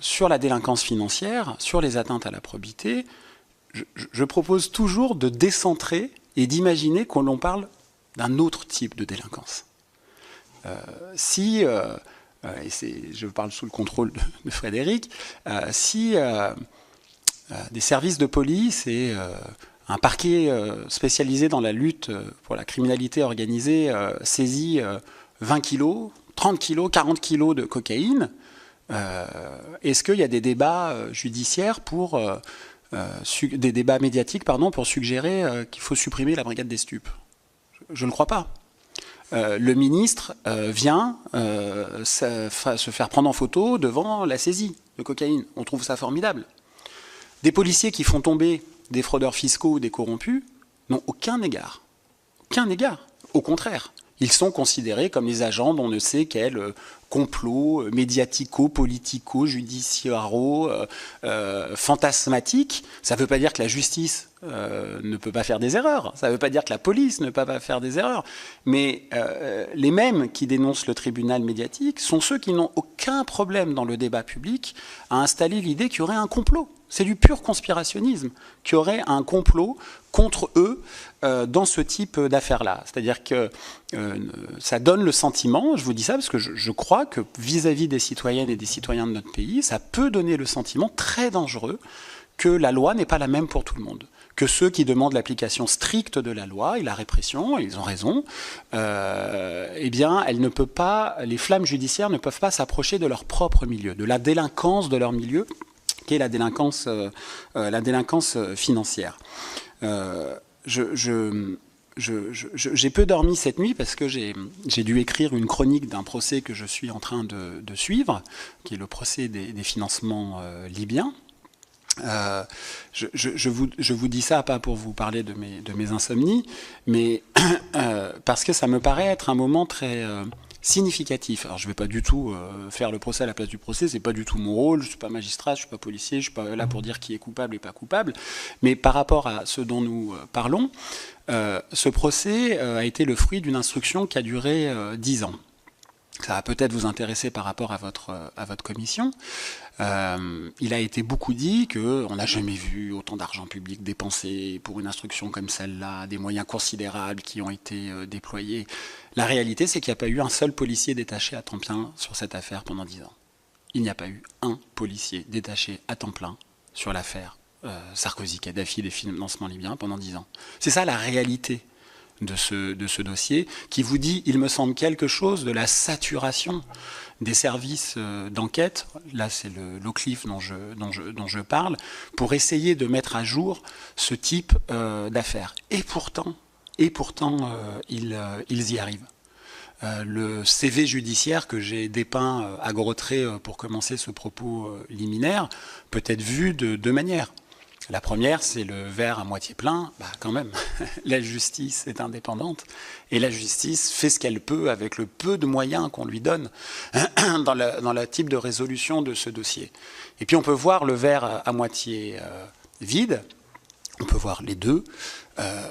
sur la délinquance financière, sur les atteintes à la probité, je propose toujours de décentrer et d'imaginer qu'on l'on parle d'un autre type de délinquance. Je parle sous le contrôle de Frédéric, si des services de police et un parquet spécialisé dans la lutte pour la criminalité organisée saisit 20 kilos, 30 kilos, 40 kilos de cocaïne, est-ce qu'il y a des débats judiciaires des débats médiatiques pour suggérer qu'il faut supprimer la brigade des stupes? Je ne crois pas. Le ministre vient se faire prendre en photo devant la saisie de cocaïne. On trouve ça formidable. Des policiers qui font tomber des fraudeurs fiscaux ou des corrompus n'ont aucun égard. Aucun égard. Au contraire. Ils sont considérés comme les agents d'on ne sait quel complot médiatico-politico-judiciaro fantasmatique. Ça ne veut pas dire que la justice ne peut pas faire des erreurs. Ça ne veut pas dire que la police ne peut pas faire des erreurs. Mais les mêmes qui dénoncent le tribunal médiatique sont ceux qui n'ont aucun problème dans le débat public à installer l'idée qu'il y aurait un complot. C'est du pur conspirationnisme, qu'il y aurait un complot contre eux dans ce type d'affaires-là. C'est-à-dire que ça donne le sentiment, je vous dis ça parce que je crois que vis-à-vis des citoyennes et des citoyens de notre pays, ça peut donner le sentiment très dangereux que la loi n'est pas la même pour tout le monde. Que ceux qui demandent l'application stricte de la loi et la répression, et ils ont raison, eh bien, les flammes judiciaires ne peuvent pas s'approcher de leur propre milieu, de la délinquance de leur milieu, qui est la délinquance financière. J'ai peu dormi cette nuit parce que j'ai dû écrire une chronique d'un procès que je suis en train de suivre, qui est le procès des financements libyens. Je vous dis ça pas pour vous parler de mes insomnies, mais parce que ça me paraît être un moment très significatif. Alors je ne vais pas du tout faire le procès à la place du procès, c'est pas du tout mon rôle, je ne suis pas magistrat, je ne suis pas policier, je ne suis pas là pour dire qui est coupable et pas coupable, mais par rapport à ce dont nous parlons, ce procès a été le fruit d'une instruction qui a duré 10 ans. Ça va peut-être vous intéresser par rapport à votre commission. Il a été beaucoup dit qu'on n'a jamais vu autant d'argent public dépensé pour une instruction comme celle-là, des moyens considérables qui ont été déployés. La réalité, c'est qu'il n'y a pas eu un seul policier détaché à temps plein sur cette affaire pendant 10 ans. Il n'y a pas eu un policier détaché à temps plein sur l'affaire Sarkozy-Kadhafi des financements libyens pendant 10 ans. C'est ça la réalité de ce dossier, qui vous dit, il me semble, quelque chose de la saturation des services d'enquête, là c'est l'OCLIF dont je parle, pour essayer de mettre à jour ce type d'affaires. Et pourtant ils y arrivent. Le CV judiciaire que j'ai dépeint à gros traits pour commencer ce propos liminaire peut être vu de deux manières. La première, c'est le verre à moitié plein. Quand même, la justice est indépendante et la justice fait ce qu'elle peut avec le peu de moyens qu'on lui donne dans le type de résolution de ce dossier. Et puis on peut voir le verre à moitié vide, on peut voir les deux,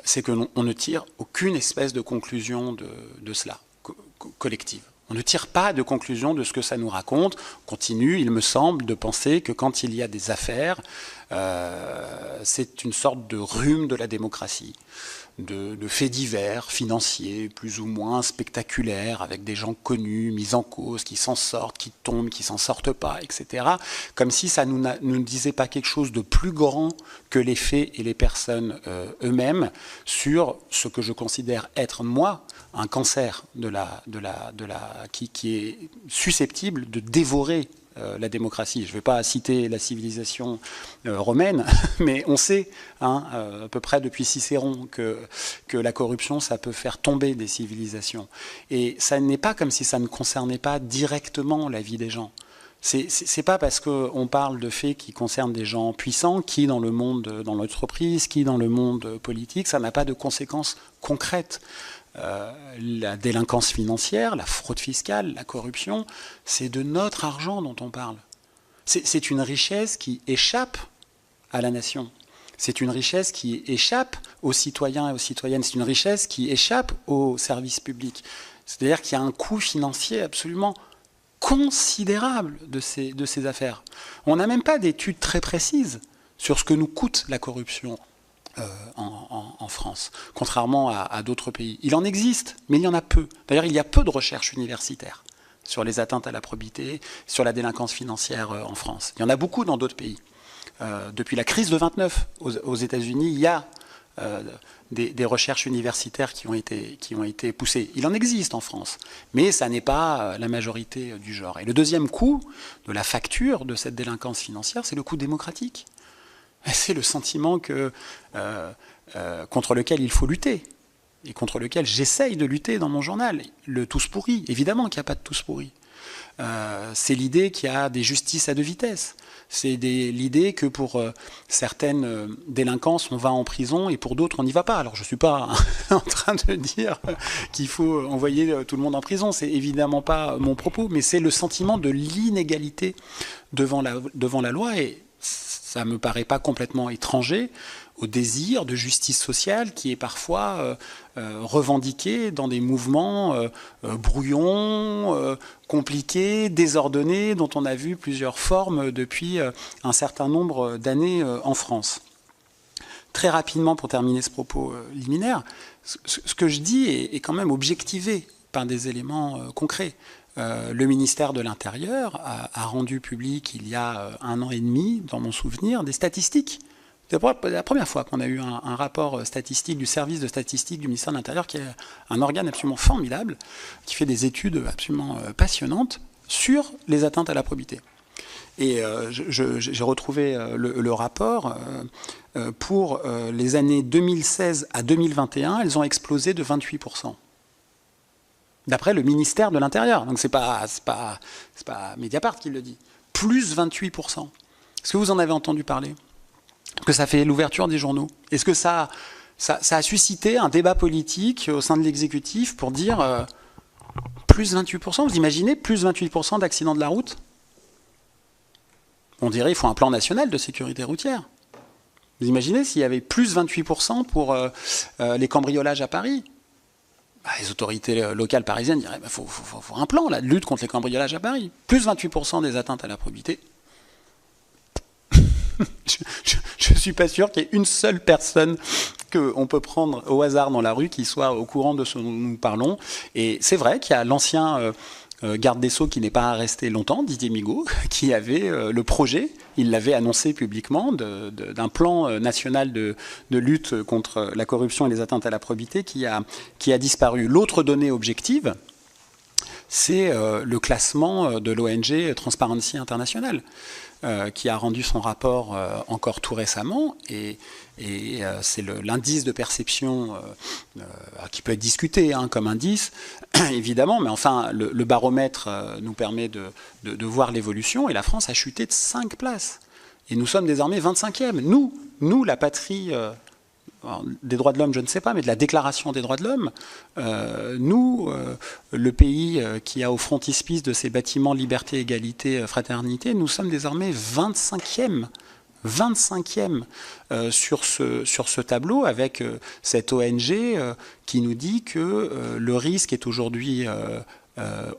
c'est qu'on ne tire aucune espèce de conclusion de cela, collective. On ne tire pas de conclusion de ce que ça nous raconte. On continue, il me semble, de penser que quand il y a des affaires, c'est une sorte de rhume de la démocratie, de faits divers, financiers, plus ou moins spectaculaires, avec des gens connus, mis en cause, qui s'en sortent, qui tombent, qui s'en sortent pas, etc. Comme si ça ne disait pas quelque chose de plus grand que les faits et les personnes eux-mêmes sur ce que je considère être, moi, un cancer qui est susceptible de dévorer la démocratie. Je ne vais pas citer la civilisation romaine, mais on sait à peu près depuis Cicéron que la corruption, ça peut faire tomber des civilisations. Et ça n'est pas comme si ça ne concernait pas directement la vie des gens. C'est pas parce qu'on parle de faits qui concernent des gens puissants, qui dans le monde, dans l'entreprise, qui dans le monde politique, ça n'a pas de conséquences concrètes. La délinquance financière, la fraude fiscale, la corruption, c'est de notre argent dont on parle. C'est une richesse qui échappe à la nation. C'est une richesse qui échappe aux citoyens et aux citoyennes. C'est une richesse qui échappe aux services publics. C'est-à-dire qu'il y a un coût financier absolument considérable de ces affaires. On n'a même pas d'études très précises sur ce que nous coûte la corruption en France, contrairement à d'autres pays. Il en existe, mais il y en a peu. D'ailleurs, il y a peu de recherches universitaires sur les atteintes à la probité, sur la délinquance financière en France. Il y en a beaucoup dans d'autres pays. Depuis la crise de 29 aux États-Unis, il y a des recherches universitaires qui ont été poussées. Il en existe en France, mais ça n'est pas la majorité du genre. Et le deuxième coût de la facture de cette délinquance financière, c'est le coût démocratique. C'est le sentiment contre lequel il faut lutter, et contre lequel j'essaye de lutter dans mon journal. Le tous pourri, évidemment qu'il n'y a pas de tous pourri. C'est l'idée qu'il y a des justices à deux vitesses. C'est l'idée que pour certaines délinquances, on va en prison et pour d'autres, on n'y va pas. Alors je ne suis pas en train de dire qu'il faut envoyer tout le monde en prison. C'est évidemment pas mon propos, mais c'est le sentiment de l'inégalité devant la loi. Et ça ne me paraît pas complètement étranger au désir de justice sociale qui est parfois revendiqué dans des mouvements brouillons, compliqués, désordonnés, dont on a vu plusieurs formes depuis un certain nombre d'années en France. Très rapidement, pour terminer ce propos liminaire, ce que je dis est quand même objectivé par des éléments concrets. Le ministère de l'Intérieur a rendu public il y a 1 an et demi, dans mon souvenir, des statistiques. C'est la première fois qu'on a eu un rapport statistique du service de statistique du ministère de l'Intérieur, qui est un organe absolument formidable, qui fait des études absolument passionnantes sur les atteintes à la probité. Et j'ai retrouvé le rapport. Pour les années 2016 à 2021, elles ont explosé de 28%. D'après le ministère de l'Intérieur. Donc c'est pas Mediapart qui le dit. Plus 28%. Est-ce que vous en avez entendu parler ? Est-ce que ça fait l'ouverture des journaux ? Est-ce que ça a suscité un débat politique au sein de l'exécutif pour dire plus 28%? Vous imaginez plus 28% d'accidents de la route? On dirait qu'il faut un plan national de sécurité routière. Vous imaginez s'il y avait plus 28% pour les cambriolages à Paris? Les autorités locales parisiennes diraient qu'il faut un plan là, de lutte contre les cambriolages à Paris. Plus 28% des atteintes à la probité. Je ne suis pas sûr qu'il y ait une seule personne qu'on peut prendre au hasard dans la rue qui soit au courant de ce dont nous parlons. Et c'est vrai qu'il y a l'ancien garde des Sceaux qui n'est pas resté longtemps, Didier Migaud, qui avait le projet, il l'avait annoncé publiquement, d'un plan national de lutte contre la corruption et les atteintes à la probité qui a disparu. L'autre donnée objective, c'est le classement de l'ONG Transparency International, qui a rendu son rapport encore tout récemment, et c'est l'indice de perception qui peut être discuté comme indice, évidemment, mais enfin le baromètre nous permet de voir l'évolution, et la France a chuté de 5 places. Et nous sommes désormais 25e. Nous, la patrie des droits de l'homme, je ne sais pas, mais de la Déclaration des droits de l'homme, le pays qui a au frontispice de ces bâtiments liberté, égalité, fraternité, nous sommes désormais 25e sur ce tableau, avec cette ONG qui nous dit que le risque est aujourd'hui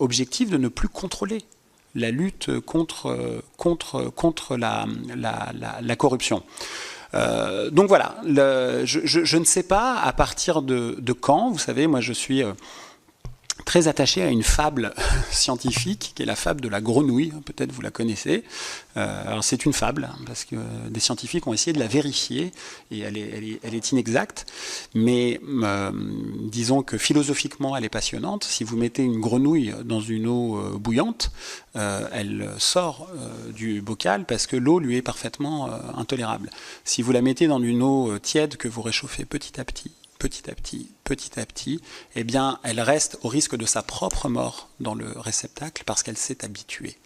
objectif de ne plus contrôler la lutte contre la corruption. Donc voilà, je ne sais pas à partir de quand. Vous savez, moi je suis très attaché à une fable scientifique qui est la fable de la grenouille, peut-être vous la connaissez. Alors c'est une fable parce que des scientifiques ont essayé de la vérifier et elle est inexacte, mais disons que philosophiquement elle est passionnante. Si vous mettez une grenouille dans une eau bouillante, elle sort du bocal parce que l'eau lui est parfaitement intolérable. Si vous la mettez dans une eau tiède que vous réchauffez petit à petit, eh bien, elle reste au risque de sa propre mort dans le réceptacle parce qu'elle s'est habituée.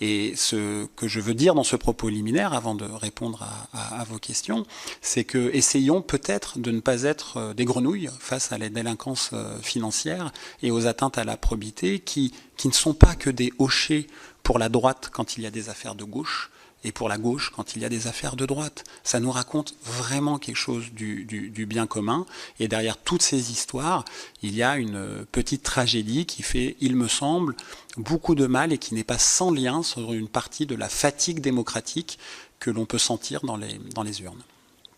Et ce que je veux dire dans ce propos liminaire, avant de répondre à vos questions, c'est que essayons peut-être de ne pas être des grenouilles face à la délinquance financière et aux atteintes à la probité qui ne sont pas que des hochets pour la droite quand il y a des affaires de gauche, et pour la gauche quand il y a des affaires de droite. Ça nous raconte vraiment quelque chose du bien commun. Et derrière toutes ces histoires, il y a une petite tragédie qui fait, il me semble, beaucoup de mal et qui n'est pas sans lien sur une partie de la fatigue démocratique que l'on peut sentir dans les urnes.